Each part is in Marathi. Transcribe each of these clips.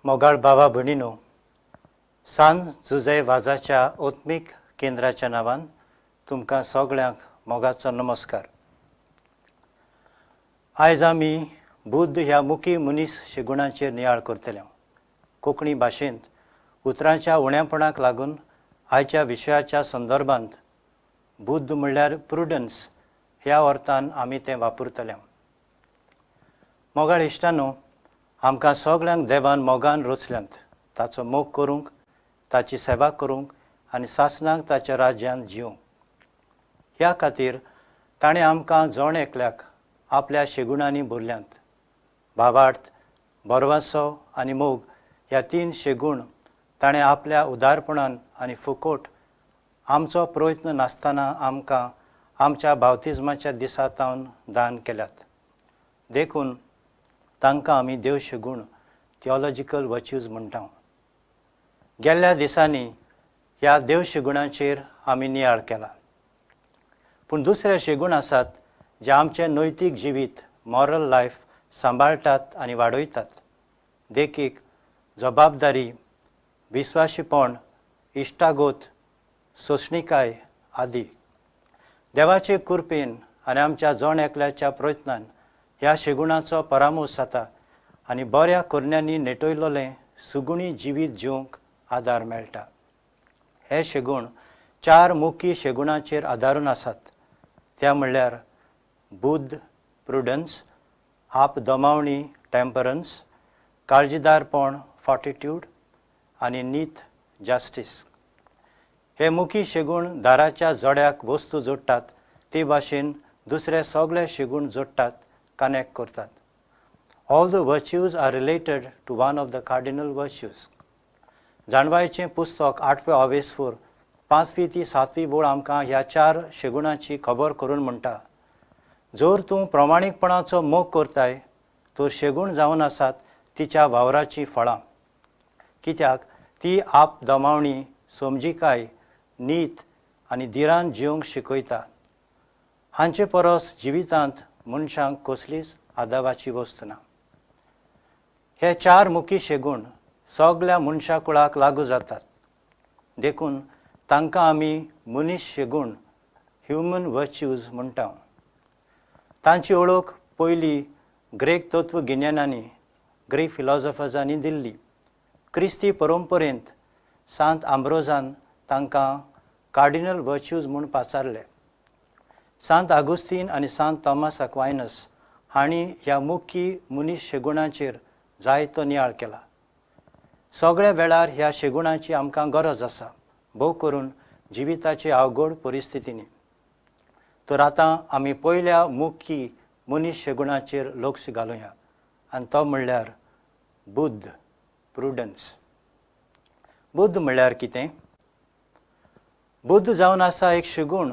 मोगाळ बाबा भणीनो, सान जुजे वाजाच्या ओत्मीक केंद्राच्या नांवान तुमकां सगळ्यांक मोगाचो नमस्कार. आयज आमी बुद्ध ह्या मुखी मनीस शेगुणाचेर नियाळ करतले. कोंकणी भाशेंत उतरांच्या उण्यापणाक लागून आयच्या विशयाच्या संदर्भांत बुद्ध म्हणल्यार प्रुडन्स ह्या अर्थान आमी तें वापरतले. मोगाळ इश्टांनो, आमकां सगळ्यांक देवान मोगान रचल्यांत ताचो मोग करूंक, ताची सेवा करूंक आनी सासणाक ताच्या राज्यांत जिवंक. ह्या खातीर ताणें आमकां जण एकल्याक आपल्या शेगुणांनी भरल्यांत. भावार्थ, बरवासो आनी मोग ह्या तीन शेगूण ताणें आपल्या उदारपणान आनी फुकोट आमचो प्रयत्न नासतना आमकां आमच्या बावतिजमाच्या दिसांतावन दान केल्यात. देखून तांकां आमी देव शेगूण थियोलॉजिकल वर्च्यूज म्हणटा. गेल्ल्या दिसांनी ह्या देव शेगुणाचेर आमी नियाळ केला. पूण दुसरे शेगूण आसात जे आमचें नैतीक जिवीत, मॉरल लायफ सांबाळटात आनी वाडयतात. देखीक जबाबदारी, विस्वाशीपण, इश्टागोत, सोंसणीकाय आदी. देवाचे कृपेन आनी आमच्या जण एकल्याच्या प्रयत्नान ह्या शेगुणाचो परामोस जाता आनी बऱ्या करण्यांनी नेटयलोलें सुगुणी जिवीत जिवंक आदार मेळटा. हे शेगूण 4 मुखी शेगुणाचेर आदारून आसात. त्या म्हणल्यार बुद्ध प्रुडन्स, आप दोमावणी टेम्परन्स, काळजीदारपण फॉर्टिट्यूड आनी नीत जस्टीस. हे मुखी शेगूण दाराच्या जोड्याक वस्तू जोडटात ते भाशेन दुसरे सगळे शेगूण जोडटात, कनेक्ट करतात. All the virtues are related to one of the cardinal virtues. जाणवायेचें पुस्तक 8वें आवेसपूर 5वी ती 7वी बोळ आमकां ह्या 4 शेगुणाची खबर करून म्हणटा. जर तूं प्रमाणीकपणाचो मोग करताय तर शेगूण जावन आसात तिच्या वावराची फळां. कित्याक ती आप दोमावणी, समजीकाय, नीत आनी धिरान जिवंक शिकयता. हांचे परस जिवितांत मनशांक कसलीच आदावाची वस्त ना. हे 4 मुखी शेगूण सगळ्या मनशा कुळाक लागू जातात. देखून तांकां आमी मनीस शेगूण ह्युमन वर्च्यूज म्हणटा. तांची ओळख पयली ग्रेक तत्वगिन्यानांनी, ग्रीक फिलॉसॉफर्सांनी दिल्ली. क्रिस्ती परंपरेंत सांत आंब्रोजान तांकां कार्डिनल वर्च्यूज म्हूण पाचारले. सांत आगुस्तीन आनी सांत थॉमस अक्वायनस हांणी ह्या मुखी मनीस शेगुणाचेर जायतो नियाळ केला. सगळ्या वेळार ह्या शेगुणाची आमकां गरज आसा, भोव करून जिविताचे अवघड परिस्थितींनी. तर आतां आमी पयल्या मुखी मनीस शेगुणाचेर लक्ष घालुया आनी तो म्हणल्यार बुद्ध प्रुडन्स. बुद्ध म्हणल्यार कितें? बुद्ध जावन आसा एक शेगूण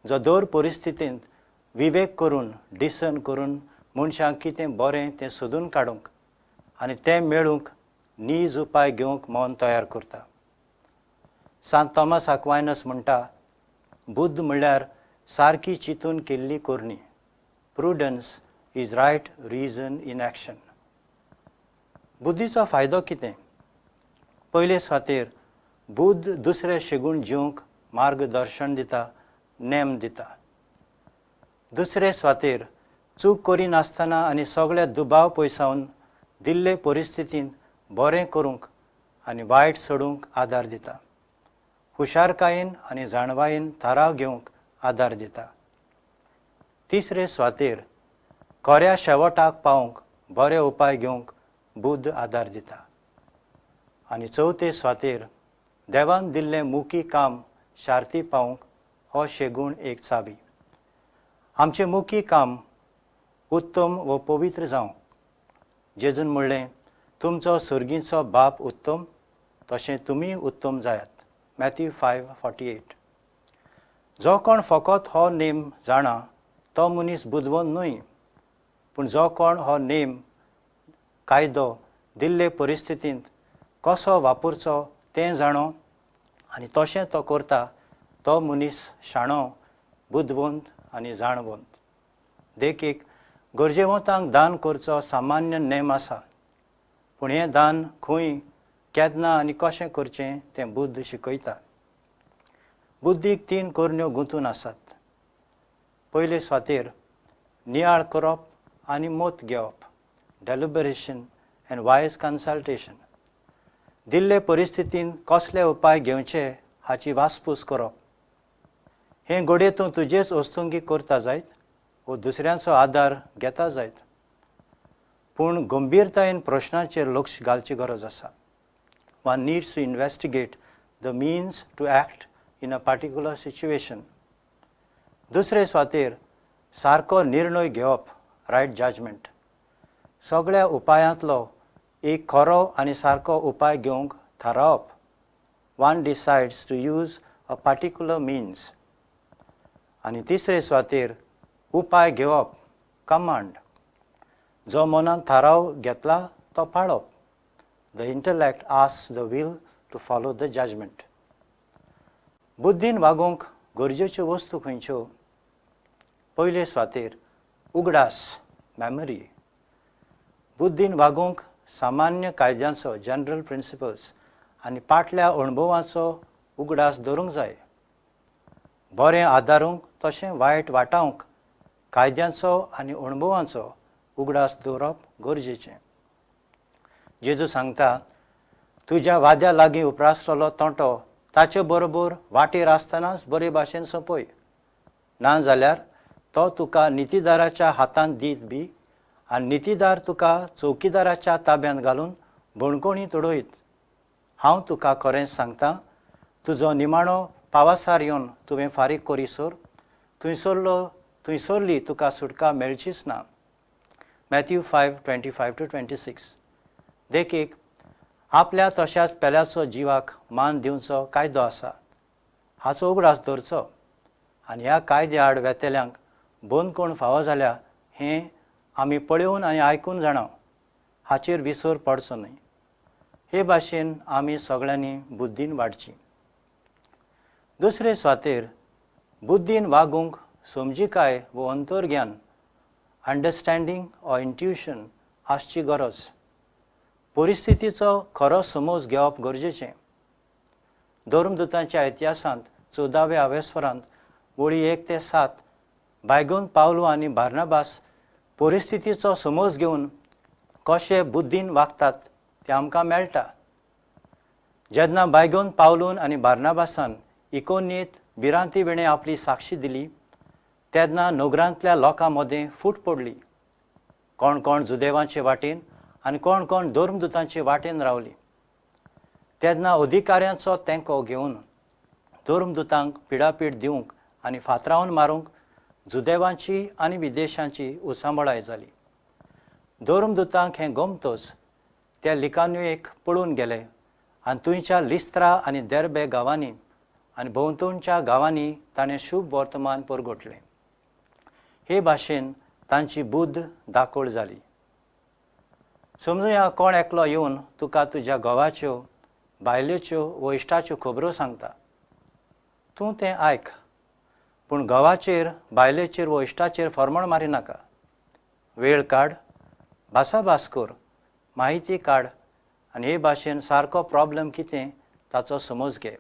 जो दर परिस्थितींत विवेक करून, डिसन करून मनशांक कितें बरें तें सोदून काडूंक आनी तें मेळूंक नीज उपाय घेवंक मन तयार करता. सांत थॉमस अक्वायनस म्हणटा, बुद्ध म्हणल्यार सारकी चिंतून केल्ली करणी. Prudence is right reason in action. बुद्धीचो फायदो कितें? पयले सुवातेर बुद्ध दुसरे शेगूण जिवंक मार्गदर्शन दिता, नेम दिता. दुसरे सुवातेर चूक करिनासतना आनी सगळे दुबाव पयसावन दिल्ले परिस्थितींत बरें करूंक आनी वायट सोडूंक आदार दिता. हुशारकायेन आनी जाणवायेन थाराव घेवंक आदार दिता. तिसरे सुवातेर खऱ्या शेवटाक पावंक बरे उपाय घेवंक बुद्ध आदार दिता. आनी चवथे सुवातेर देवान दिल्लें मुखी काम शार्ती पावंक हो शेगूण एक चावी. आमचें मुखी काम उत्तम व पवित्र जावंक. जेजून म्हणलें, तुमचो सर्गीचो बाप उत्तम तशें तुमी उत्तम जायात. मॅथ्यू 5:48. जो कोण फकत हो नेम जाणा तो मनीस बुदवंत न्हय, पूण जो कोण हो नेम कायदो दिल्ले परिस्थितींत कसो वापरचो तें जाणो आनी तशें तो करता तो मनीस शाणो, बुदवंत आनी जाणवंत. देखीक गरजेवंतांक दान करचो सामान्य नेम आसा. पूण हें दान खंय केन्ना आनी कशें करचें तें बुद्ध शिकयता. बुद्धीक 3 कोरण्यो गुंतून आसात. पयले सुवातेर नियाळ करप आनी मत घेवप, डेलिबरेशन एंड वायज कन्सल्टेशन. दिल्ले परिस्थितीन कसले उपाय घेवचे हाची वासपूस करप. हें घडये तूं तुजेच वस्तुंगी करता जायत वो दुसऱ्यांचो आदार घेता जायत. पूण गंभीरतायेन प्रश्नाचेर लक्ष घालची गरज आसा. One needs to investigate the means to act in a particular situation. दुसरे सुवातेर सारको निर्णय घेवप, रायट जजमेंट. सगळ्या उपायांतलो एक खरो आनी सारको उपाय घेवंक थारावप. One decides to use a particular means. आनी तिसरे सुवातेर उपाय घेवप, कमांड. जो मनान थाराव घेतला तो पाळप. The intellect asks the will to follow the judgment. बुद्धीन वागूंक गरजेच्यो वस्तू खंयच्यो? पयले सुवातेर उगडास, मेमरी. बुद्धीन वागूंक सामान्य कायद्यांचो, जनरल प्रिंसिपल्स आनी फाटल्या अणभवांचो उगडास धरूंक जाय. बरें आदारूंक तशें वायट वाटावंक कायद्यांचो आनी अणभवांचो उगडास दवरप गरजेचें. जेजू सांगता, तुज्या वाद्या लागीं उप्रासलेलो तोंटो ताचे बरोबर वाटेर आसतनाच बरे भाशेन सोंपय. नाजाल्यार तो तुका नितीदाराच्या हातांत दीत बी आनी नितीदार तुका चौकीदाराच्या ताब्यांत घालून बणकोणी तोडयत. हांव तुका खरेंच सांगतां, तुजो निमाणो पावासार येवन तुवें फारीक करीसर थंयसरली तुका सुटका मेळचीच ना. मॅथ्यू 5:25-26. देखीक आपल्या तशाच पेल्याचो जिवाक मान दिवचो कायदो आसा, हाचो उगडास धरचो. आनी ह्या कायद्या आड वेतेल्यांक बंदकोण फावो जाल्या हें आमी पळोवन आनी आयकून जाणाव. हाचेर विसर पडचो न्हय. हे भाशेन आमी सगळ्यांनी बुद्धीन वाडची. दुसरे सुवातेर बुद्धीन वागूंक समजिकाय वो अंतर्ज्ञान, अंडरस्टँडींग ऑर इंट्युशन आसची गरज. परिस्थितीचो खरो समज घेवप गरजेचें. धर्मदुतांच्या इतिहासांत 14व्या आवेस्वरांत वळी 1-7 बायगोन पावलो आनी बार्नाबास परिस्थितीचो समज घेवन कशे बुद्धीन वागतात तें आमकां मेळटा. जेन्ना बायगोन पावलून आनी बार्नाबासान इकोन्येंत भिरांती विणे आपली साक्षी दिली तेन्ना नोगरांतल्या लोकां मदें फूट पडली. कोण कोण जुदेवांचे वाटेन आनी कोण कोण धर्मदुतांचे वाटेन रावली. तेन्ना अधिकाऱ्यांचो तेंको घेवन धर्मदुतांक पिडापीड दिवंक आनी फातरावन मारूंक जुदेवांची आनी विदेशांची उसांबळाय जाली. धर्मदुतांक हें गमतच ते लिकान्युयेक पळून गेले आनी थंयच्या लिस्त्रा आनी देर्बे गांवांनी आनी भोंवतणच्या गांवांनी ताणें शुभ वर्तमान परगटलें. हे भाशेन तांची बुद्ध दाखोळ जाली. समजुया कोण एकलो येवन तुका तुज्या घोवाच्यो, बायलेच्यो वो इश्टाच्यो खबरो सांगता. तूं तें आयक, पूण घोवाचेर, बायलेचेर वो इश्टाचेर फर्मण मारिनाका. वेळ काड, भासाभास कर, माहिती काड आनी हे भाशेन सारको प्रॉब्लेम कितें ताचो समज घे.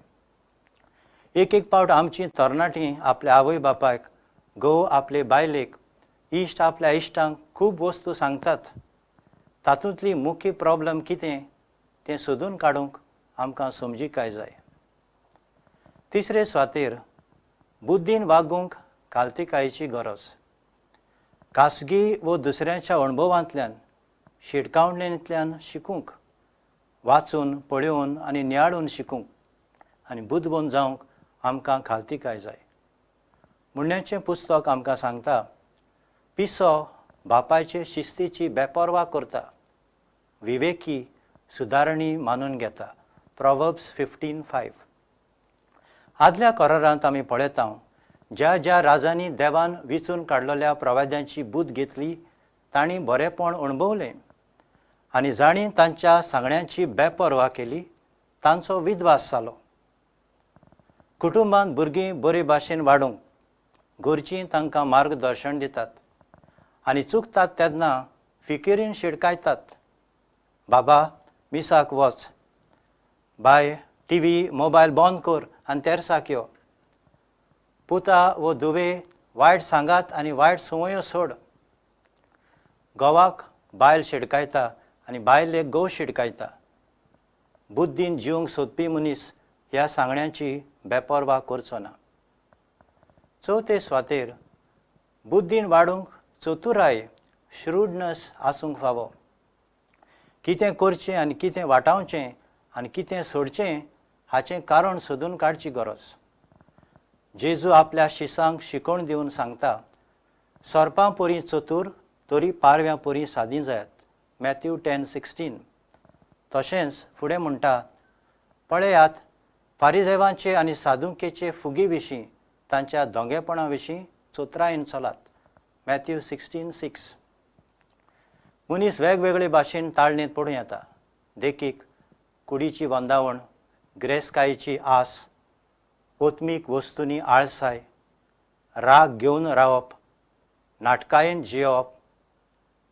एक पावट आमचीं तरणाटीं आपल्या आवय बापायक, घोव आपले बायलेक, इश्ट आपल्या इश्टांक खूब वस्तू सांगतात. तातूंतली मुख्य प्रॉब्लेम कितें तें सोदून काडूंक आमकां समजिकाय जाय. तिसरे सुवातेर बुद्धीन वागूंक काल्तिकायेची गरज. खासगी वो दुसऱ्यांच्या अणभवांतल्यान, शिटकावणेंतल्यान शिकूंक, वाचून, पळयोवन आनी नियाळून शिकूंक आनी बुद्धबोन जावंक आमकां खालतिकाय जाय. मुन्याचें पुस्तक आमकां सांगता, पिसो बापायचे शिस्तीची बेपरवा करता, विवेकी सुदारणी मानून घेता. प्रॉवर्ब्स 15:5. आदल्या करारांत आमी पळयता, ज्या ज्या राजांनी देवान विचून काडलेल्या प्रवाद्यांची बुद्ध घेतली तांणी बरेपण अणभवलें आनी जाणीं तांच्या सांगण्यांची बेपरवा केली तांचो विद्वास जालो. कुटुंबांत भुरगीं बरे भाशेन वाडूंक घरचीं तांकां मार्गदर्शन दितात आनी चुकतात तेन्ना फिकिरीन शिडकायतात. बाबा, मिसाक वच, बाय टीव्ही मोबायल बंद कर आनी तेरसाक यो. पुता वो धुवे वायट सांगात आनी वायट संवयो सोड. घोवाक बायल शिडकायता आनी बायलेक घोव शिडकायता. बुद्दीन जिवंक सोदपी मनीस ह्या सांगण्यांची बेपर्वा करचो ना. चवथे सुवातेर बुद्दीन वाडूंक चतुराय, श्रूडनस आसूंक फावो. कितें करचें आनी कितें वाटावचें आनी कितें सोडचें हाचें कारण सोदून काडची गरज. जेजू आपल्या शिसांक शिकोवण दिवन सांगता, सोरपां परी चतूर तरी पारव्यां परी सादी जायात. मॅथ्यू 10:16. तशेंच फुडें म्हणटा, पळयात, फारिजेवांचे आनी सादुकेचे फुगी विशीं तांच्या दोंगेपणा विशीं चोत्रायेन चलात. मॅथ्यू 16:6. मनीस वेगवेगळे भाशेन ताळणेंत पडूं येता. देखीक कुडीची वंदावण, गिरेस्तकायेची आस, ओत्मीक वस्तूंनी आळसाय, राग घेवन रावप, नाटकायेन जियेवप,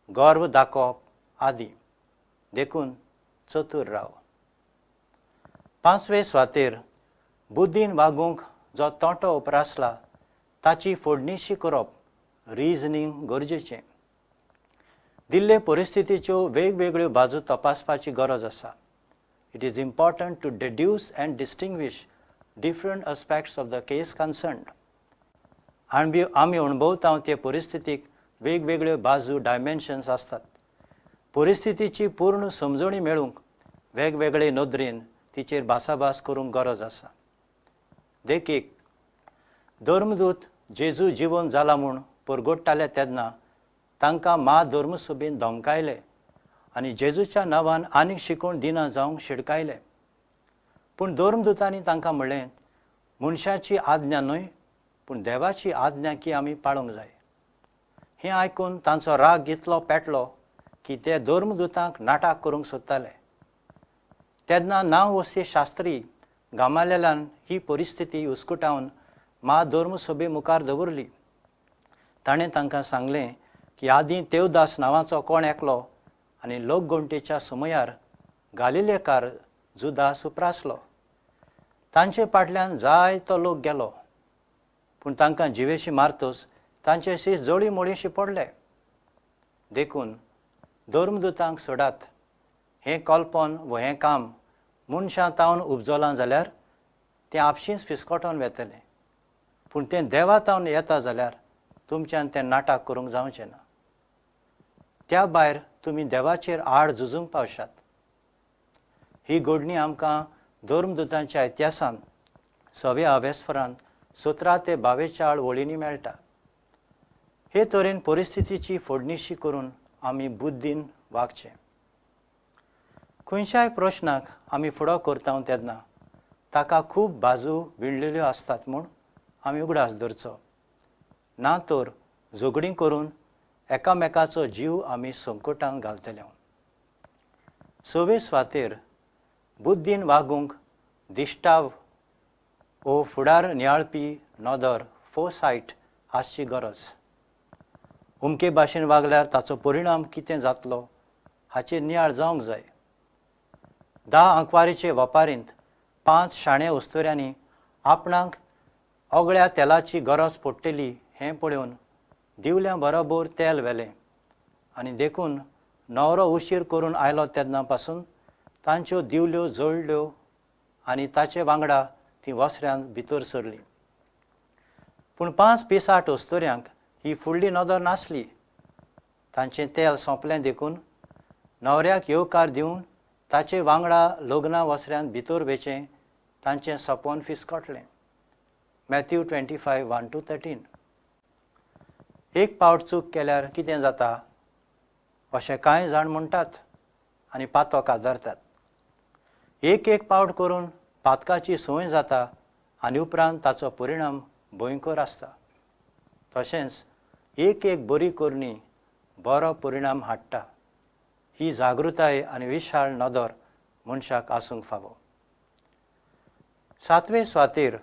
गर्व दाखोवप आदी. देखून चतूर राव. पांचवे सुवातेर बुद्दीन वागूंक जो तोंटो उपरासला ताची फोडणीशी करप, रिजनींग गरजेचें. दिल्ले परिस्थितीच्यो वेगवेगळ्यो बाजू तपासपाची गरज आसा. It is important to deduce and distinguish different aspects of the case concerned. आमी अणभवता ते परिस्थितीक वेगवेगळ्यो बाजू, डायमेन्शन्स आसतात. परिस्थितीची पूर्ण समजणी मेळूंक वेगवेगळे नदरेन तिचेर भासाभास करूंक गरज आसा. देखीक धर्मदूत जेजू जिवंत जाला म्हूण परगट्टाले तेन्ना तांकां धर्मसभेन धमकायले आनी जेजूच्या नांवान आनीक शिकोवण दिना जावंक शिडकायले. पूण धर्मदुतांनी तांकां म्हणलें, मनशाची आज्ञा न्हय पूण देवाची आज्ञा की आमी पाळूंक जाय. हें आयकून तांचो राग इतलो पेटलो की ते धर्मदुतांक नाटाक करूंक सोदताले. तेन्ना नांववस्ती शास्त्री गामालेलान ही परिस्थिती हुस्कुटावन धर्मसभे मुखार दवरली. ताणें तांकां सांगलें की आदीं तेवदास नांवाचो कोण एकलो आनी लोकघोंटेच्या समयार गालिलेकार जुदास उपरासलो. तांचे फाटल्यान जायतो लोक गेलो, पूण तांकां जिवेशी मारतूच तांचे शीस जळी मोळीशी पडले. देखून धर्मदुतांक सोडात. हें कल्पन व हें काम मनशां तावन उपजलां जाल्यार तें आपशींच फिस्कोटोन वेतलें. पूण तें देवा तावन येता जाल्यार तुमच्यान तें नाटक करूंक जावचें ना. त्या भायर तुमी देवाचेर आड झुजूंक पावशात. ही घडणी आमकां धर्मदुतांच्या इतिहासान 6व्या अवेस्फरांत 17 ते 22 वळींनी मेळटा. हे तरेन परिस्थितीची फोडणीशी करून आमी बुद्दीन वागचें. खंयच्याय प्रश्नाक आमी फुडो करता तेन्ना ताका खूब बाजू विणलेल्यो आसतात म्हूण आमी उगडास धरचो. ना तर झगडीं करून एकामेकाचो जीव आमी संकटांत घालतले. 6वे सुवातेर बुद्दीन वागूंक दिश्टाव वो फुडार नियाळपी नदर, फोसायट आसची गरज. उमके भाशेन वागल्यार ताचो परिणाम कितें जातलो हाचेर नियाळ जावंक जाय. 10 आंकवारीचे वेपारींत 5 शाणे वस्तुऱ्यांनी आपणाक ओगळ्या तेलाची गरज पडटली हें पळोवन दिवल्यां बरोबर तेल व्हेलें आनी देखून न्हवरो उशीर करून आयलो तेन्ना पासून तांच्यो दिवल्यो जळ्ळ्यो आनी ताचे वांगडा तीं वस्र्यांत भितर सरलीं. पूण 5 पिसाट वस्तुऱ्यांक ही फुडली नदर नासली. तांचें तेल सोंपलें देखून न्हवऱ्याक येवकार दिवन ताचे वांगडा लग्ना वस्र्यांत भितर वेचें तांचें सोपोन फिस्कोटलें. मॅथ्यू 25:1-13. एक पावट चूक केल्यार कितें जाता अशें कांय जाण म्हणटात आनी पातोक आदारतात. एक पावट करून पातकाची संवय जाता आनी उपरांत ताचो परिणाम भयंकर आसता. तशेंच एक बरी करणी बरो परिणाम हाडटा. ही जागृताय आनी विशाळ नदर मनशाक आसूंक फावो. 7वे सुवातेर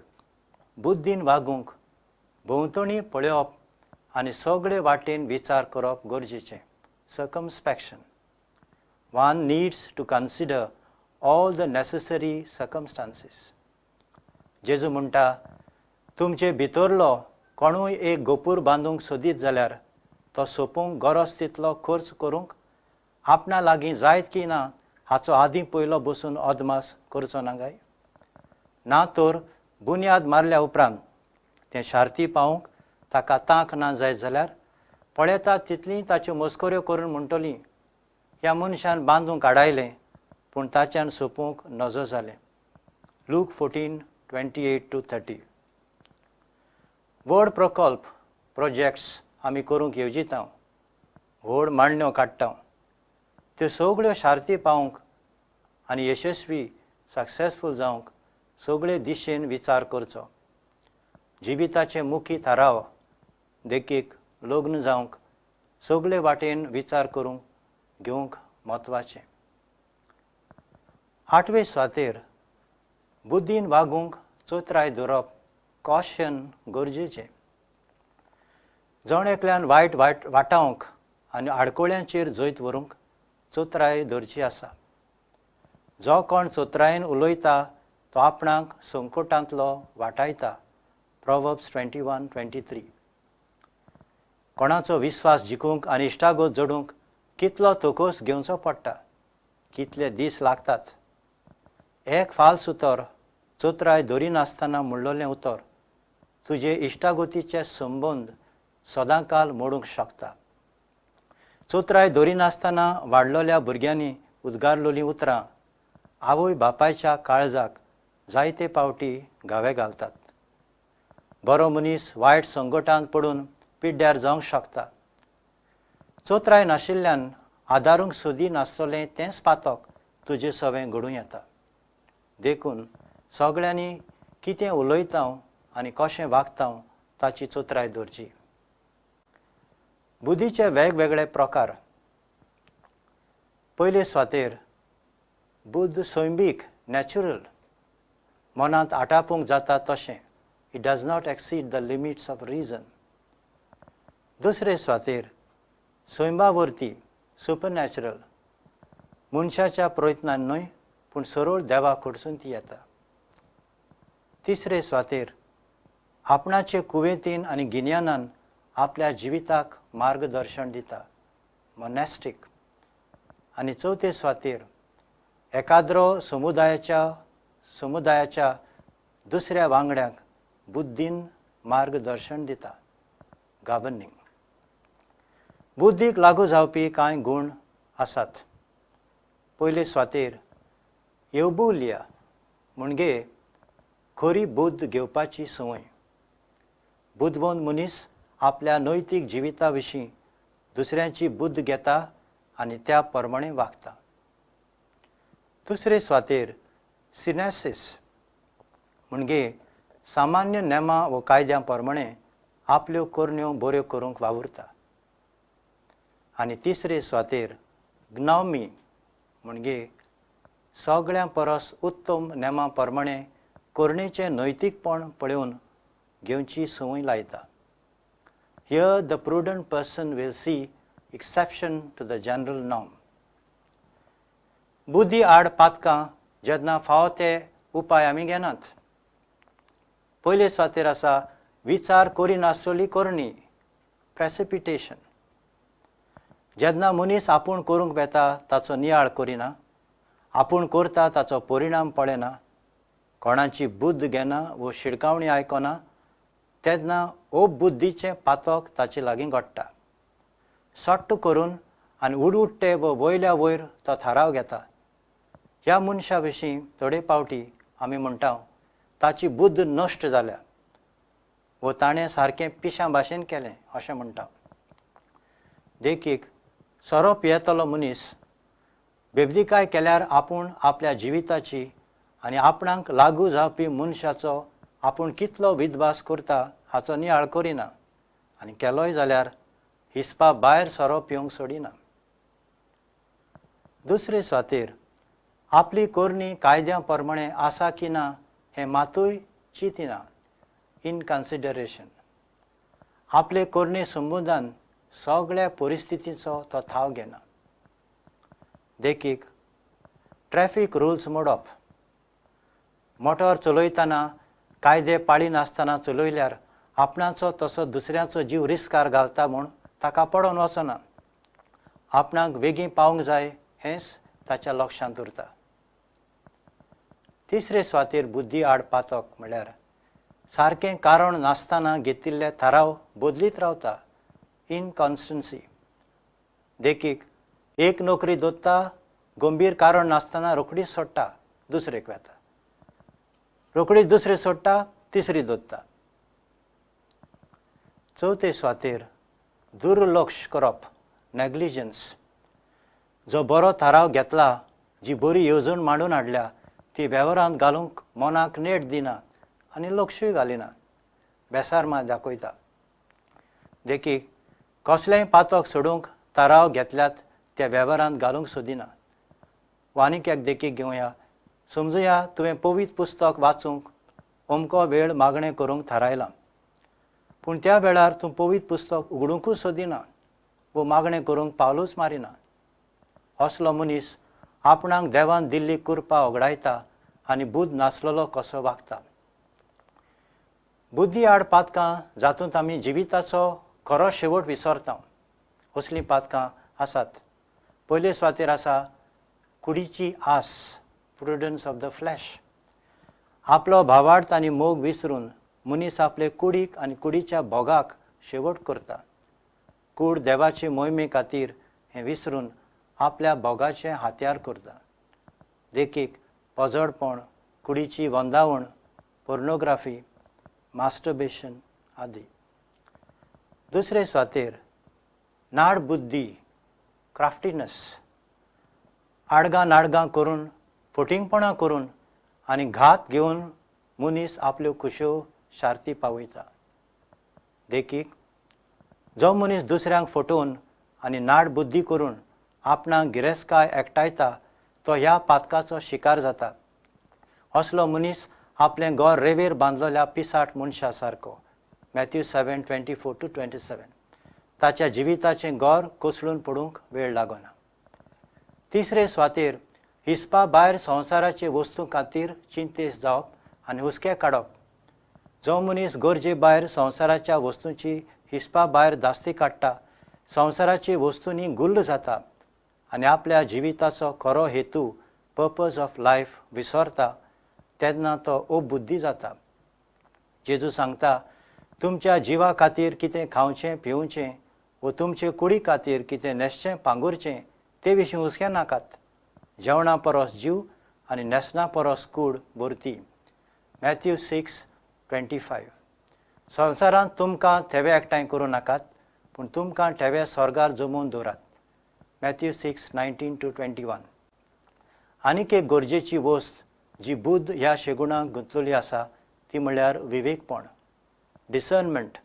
बुद्दीन वागूंक भोंवतणी पळोवप आनी सगळे वाटेन विचार करप गरजेचें. सर्कमस्पेक्शन. one needs to consider all the necessary circumstances. जेजू म्हणटा, तुमचे भितरलो कोणूय एक गोपूर बांदूंक सोदीत जाल्यार तो सोंपूंक गरज तितलो खर्च करूंक आपणा लागीं जायत की ना हाचो आदीं पयलो बसून अदमास करचो ना काय? ना तर बुन्याद मारल्या उपरांत तें शार्ती पावूंक ताका तांक ना जायत जाल्यार पळयता तितलीं ताच्यो मस्कऱ्यो करून म्हणटलीं, ह्या मनशान बांदूंक काडायलें पूण ताच्यान सोंपूंक नजो जालें. लूक 14:28-30. व्हड प्रकल्प प्रोजेक्ट्स आमी करूंक येवजिता, व्हड मांडण्यो काडटा, त्यो सगळ्यो शार्ती पावूंक आनी यशस्वी सक्सेसफूल जावंक सगळे दिशेन विचार करचो. जिविताचे मुख्य थाराव देखीक लग्न जावंक सगळे वाटेन विचार करूंक घेवंक म्हत्वाचें. 8वे सुवातेर बुद्दीन वागूंक चोत्राय दवरप कॉशन गरजेचें. जण एकल्यान वायट वाटावंक आनी आडकोळ्यांचेर जैत व्हरूंक चोत्राय धरची आसा. जो कोण चोत्रायेन उलयता तो आपणाक संकटांतलो वाटायता. Proverbs 21:23. कोणाचो विस्वास जिखूंक आनी इश्टागत जोडूंक कितलो तोकोस घेवचो पडटा, कितले दीस लागतात. एक फाल्स उतर चोत्राय धरिनासतना म्हणलोलें उतर तुजे इश्टागतीचे संबंद सदांकाल मोडूंक शकता. चोत्राय धरिनासतना वाडलोल्या भुरग्यांनी उद्गारलोलीं उतरां आवय बापायच्या काळजाक जायते फावटी घावे घालतात. बरो मनीस वायट संकटांत पडून पिड्ड्यार जावंक शकता. चोत्राय नाशिल्ल्यान आदारूंक सोदी नासतलें तेंच पातक तुजें सवें घडूं येता. देखून सगळ्यांनी कितें उलयता आनी कशें वागता ताची चोत्राय धरची. बुद्धीचे वेगवेगळे प्रकार. पयले सुवातेर बुद्ध सैमीक नॅचरल, मनांत आटापूंक जाता तशें. It does not exceed the limits of reason. दुसरे सुवातेर स्वयंभावर्ती सुपरनॅचरल, मनशाच्या प्रयत्नान न्हय पूण सरळ देवा कडसून ती येता. तिसरे सुवातेर आपणाचे कुवेतीन आनी गिन्यानान आपल्या जिविताक मार्गदर्शन दिता, मोनॅस्टीक. आनी चवथे सुवातेर एकाद्रो समुदायाच्या दुसऱ्या वांगड्याक बुद्धीन मार्गदर्शन दिता, गव्हर्निंग. बुद्धीक लागू जावपी कांय गूण आसात. पयले सुवातेर येवबुलिया म्हणजे खरी बुद्ध घेवपाची संवय. बुद्धवंत मनीस आपल्या नैतीक जिविता विशीं दुसऱ्यांची बुद्ध घेता आनी त्या प्रमाणे वागता. दुसरे सुवातेर सिनेसिस म्हणजे सामान्य नेमां व कायद्यां प्रमाणे आपल्यो करण्यो बऱ्यो करूंक वावुरता. आनी तिसरे सुवातेर ग्नॉमी म्हणजे सगळ्यां परस उत्तम नेमां प्रमाणे करणेचें नैतीकपण पळोवन घेवची संवय लायता. Here the prudent person will see exception to the general norm. बुद्धी आड पातकां जेन्ना फावो ते उपाय आमी घेनात. पयले सुवातेर आसा विचार करिनासतली करणी, प्रेसिपिटेशन. जेन्ना मनीस आपूण करूंक वेता ताचो नियाळ करिना, आपूण करता ताचो परिणाम पळयना, कोणाची बुद्ध घेना व शिडकावणी आयकना, तेन्ना बुद्धीचें पातक ताचे लागीं घडटा. सट्ट करून आनी उडउडटे व वयल्या वयर तो थाराव घेता. ह्या मनशा विशीं थोडे फावटी आमी म्हणटा ताची बुद्ध नश्ट जाल्या व ताणें सारकें पिश्या भाशेन केलें अशें म्हणटा. देखीक सोरोप येतलो मनीस बेबदिकाय केल्यार आपूण आपल्या जिविताची आनी आपणाक लागू जावपी मनशाचो आपूण कितलो विद्वास करता हाचो नियाळ करिना आनी केलोय जाल्यार हिसपा भायर सोरोप येवंक सोडिना. दुसरे सुवातेर आपली करणी कायद्या प्रमाणे आसा की ना हें मातूय चिंतिना, इन कन्सिडरेशन. आपले करणे संबंदान सगळ्या परिस्थितीचो तो थाव घेना. देखीक ट्रॅफिक रुल्स मोडप. मोटर चलयतना कायदे पाळी नासतना चलयल्यार आपणाचो तसो दुसऱ्याचो जीव रिस्कार घालता म्हूण ताका पडोवन वचना. आपणाक बेगीन पावंक जाय हेंच ताच्या लक्षांत उरता. तिसरे सुवातेर बुद्धी आड पातक म्हळ्यार सारकें कारण नासतना घेतिल्ले थाराव बदलीत रावता. इनकॉन्स्टन्सी. देखीक एक नोकरी दोत्ता, गंभीर कारण नासतना रोखडीच सोडटा, दुसरेक वेता. रोखडीच दुसरी सोडटा, तिसरी दोत्ता. चवथे सुवातेर दुर्लक्ष करप, नेग्लिजन्स. जो बरो थाराव घेतला, जी बरी येवजण मांडून हाडल्या, ती वेव्हारांत घालूंक मनाक नेट दिना आनी लक्षूय घालिना, बेसारमाय दाखयता. देखीक कसलेंय पातक सोडूंक थाराव घेतल्यात ते वेव्हारांत घालूंक सोदिना. वानिक्याक देखीक घेवया. समजुया तुवें पवित्र पुस्तक वाचूंक अमको वेळ मागणें करूंक थारायलां, पूण त्या वेळार तूं पवित्र पुस्तक उगडूंकूच सोदिना वो मागणें करूंक पावलूच मारिना. असलो मनीस आपणाक देवान दिल्ली कुरपा वगडायता आनी बुद्ध नासलेलो कसो वागता. बुद्धी आड पातकां जातूंत आमी जिविताचो खरो शेवट विसरता. असलीं पातकां आसात. पयले सुवातेर आसा कुडीची आस, प्रुडन्स ऑफ द फ्लॅश. आपलो भावार्थ आनी मोग विसरून मनीस आपले कुडीक आनी कुडीच्या भोगाक शेवट करता. कूड देवाचे मोहिमे खातीर हें विसरून आपल्या भोगाचें हात्यार करता. देखीक पोजडपण, कुडीची वंदावण, पोर्नोग्राफी, मास्टरबेशन आदी. दुसरे सुवातेर नाड बुद्धी, क्राफ्टिनस. आडगां नाडगां करून, फटिंगपणां करून आनी घात घेवन मनीस आपल्यो खुश्यो शार्ती पावयता. देखीक जो मनीस दुसऱ्यांक फटोवन आनी नाड बुद्धी करून आपणाक गिरेस्तकाय एकठायता तो ह्या पातकाचो शिकार जाता. असलो मनीस आपलें घर रेंवेर बांदलेल्या पिसाट मनशा सारको. मॅथ्यू 7:24-27. ताच्या जिविताचें घर कोसळून पडूंक वेळ लागना. तिसरे सुवातेर हिसपा भायर संवसाराचे वस्तू खातीर चिंतेस्त जावप आनी हुस्के काडप. जो मनीस गरजे भायर संवसाराच्या वस्तूंची हिसपा भायर दास्ती काडटा, संवसाराची वस्तूंनी गुल्ल जाता आनी आपल्या जिविताचो खरो हेतू, पर्पज ऑफ लायफ विसरता, तेन्ना तो अबुद्धी जाता. जेजू सांगता, तुमच्या जिवा खातीर कितें खावचें पिवचें वो तुमचे कुडी खातीर कितें न्हेसचें पांगुरचें ते विशीं हुस्कें नाकात. जेवणा परस जीव आनी न्हेसणा परस कूड बरती. मॅथ्यू 6:25. संवसारांत तुमकां थेवे एकठांय करूं नाकात, पूण तुमकां थेवे स्वर्गार जमोवन दवरात. मॅथ्यू 6:19-21. आनीक एक गरजेची वस्त जी बुद्ध ह्या शेगुणाक गुंतलेली आसा ती म्हळ्यार विवेकपण, डिसर्नमेंट.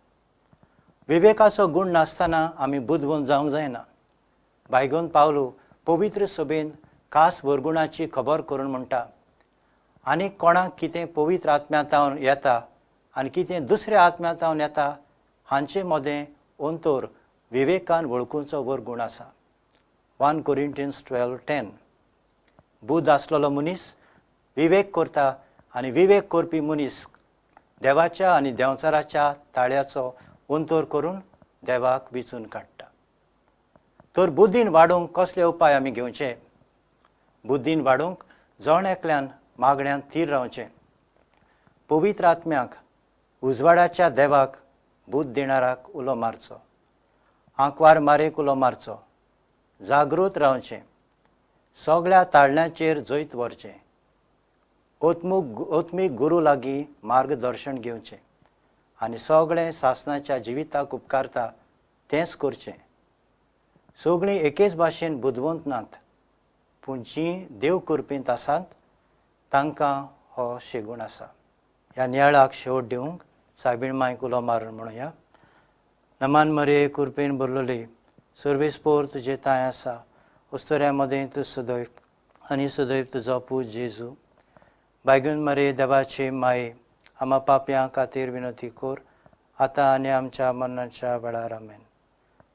विवेकाचो गूण नासतना आमी बुद्धवंत जावंक जायना. बायगोन पावलो पवित्र सभेन खास वरगुणाची खबर करून म्हणटा, आनीक कोणाक कितें पवित्र आत्म्यांतावन येता आनी कितें दुसऱ्या आत्म्यांतावन येता हांचे मदें अंतोर विवेकान वळखुचो वरगूण आसा. 1 Corinthians 12:10. बुद्ध आसलेलो मनीस विवेक करता आनी विवेक करपी मनीस देवाच्या आनी देंवचाराच्या ताळ्याचो अंतोर करून देवाक विचून काडटा. तर बुद्धीन वाडूंक कसले उपाय आमी घेवचे? बुद्धीन वाडूंक जण एकल्यान मागण्यांत थीर रावचें. पवित्र आत्म्याक, उजवाडाच्या देवाक, बुद्ध दिणाराक उलो मारचो. आंकवार मारेक उलो मारचो. जागृत रावचें. सगळ्या ताळण्यांचेर जैत व्हरचें. ओत्मीक गुरू लागीं मार्गदर्शन घेवचें आनी सगळें सासणाच्या जिविताक उपकारता तेंच करचें. सगळीं एकेच भाशेन बुद्धवंत नात, पूण जीं देव करपींत आसात तांकां हो शेगूण आसा. ह्या नियाळाक शेवट दिवंक सायबीण मांयक उलो मारून म्हणुया. नमान मरे कुरपेन भरलेली, सर्वेस्पोर तुजें ताय आसा, उस्तऱ्या मदें तूं सदैव आनी सदैव तुजो पूज जेजू. बायगून मरे देवाचे माये, आमा पापयां खातीर विनंती कोर, आतां आनी आमच्या मरणाच्या वेळार आमेन.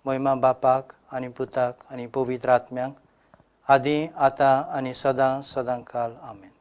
महिमा बापाक आनी पुताक आनी पवित्र आत्म्यांक, आदी आता आणि सदां सदांकाल आमेन.